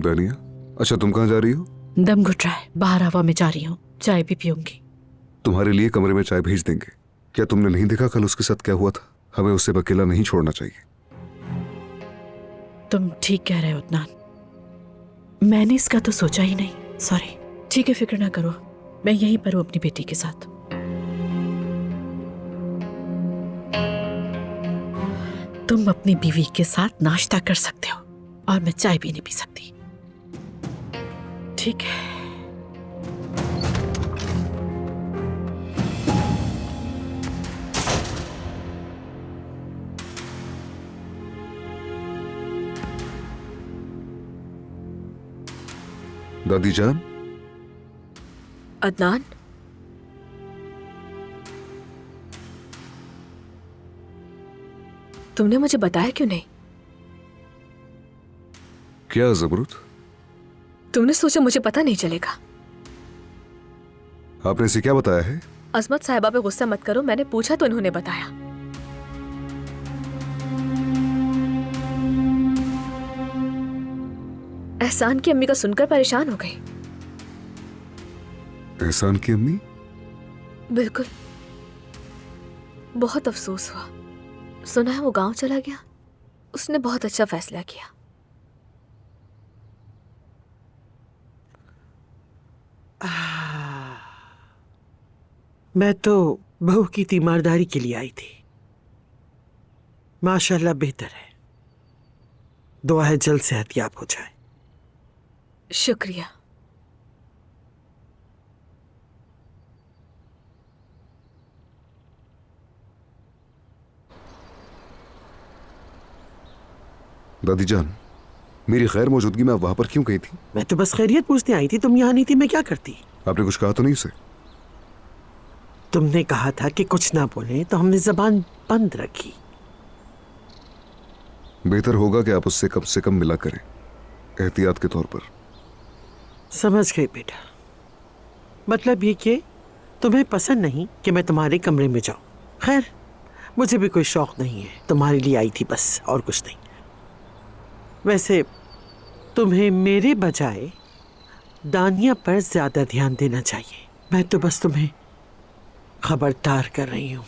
दानिया, अच्छा तुम कहाँ जा रही हो? दम घुट रहा है, बाहर हवा में जा रही हूँ, चाय भी पीऊंगी। तुम्हारे लिए कमरे में चाय भेज देंगे। क्या तुमने नहीं देखा कल उसके साथ क्या हुआ था? हमें उसे अकेला नहीं छोड़ना चाहिए। तुम ठीक कह रहे हो उदनान, मैंने इसका तो सोचा ही नहीं। सॉरी। ठीक है, फिक्र ना करो, मैं यहीं पर हूँ अपनी बेटी के साथ। तुम अपनी बीवी के साथ नाश्ता कर सकते हो और मैं चाय भी नहीं पी सकती, ठीक है? दादी जान। अदनान, तुमने मुझे बताया क्यों नहीं? क्या ज़बरूत? तुमने सोचा मुझे पता नहीं चलेगा? आपने इसे क्या बताया है? अजमत साहिबा पे गुस्सा मत करो, मैंने पूछा तो इन्होंने बताया। एहसान की अम्मी का सुनकर परेशान हो गई। एहसान की अम्मी? बिल्कुल, बहुत अफसोस हुआ। सुना है वो गांव चला गया। उसने बहुत अच्छा फैसला किया। मैं तो बहू की तीमारदारी के लिए आई थी। माशाल्लाह बेहतर है। दुआ है जल्द सेहतयाब हो जाए। शुक्रिया। दादी जान, मेरी खैर मौजूदगी में आप वहां पर क्यों गई थी? मैं तो बस खैरियत पूछने आई थी। तुम यहाँ नहीं थी, मैं क्या करती? आपने कुछ कहा तो नहीं उसे? तुमने कहा था कि कुछ ना बोले, तो हमने जबान बंद रखी। बेहतर होगा कि आप उससे कम से कम मिला करें, एहतियात के तौर पर। समझ गई बेटा। मतलब ये कि तुम्हें पसंद नहीं कि मैं तुम्हारे कमरे में जाऊं। खैर, मुझे भी कोई शौक नहीं है, तुम्हारे लिए आई थी बस, और कुछ नहीं। वैसे तुम्हें मेरे बजाय दानिया पर ज्यादा ध्यान देना चाहिए। मैं तो बस तुम्हें खबरदार कर रही हूं।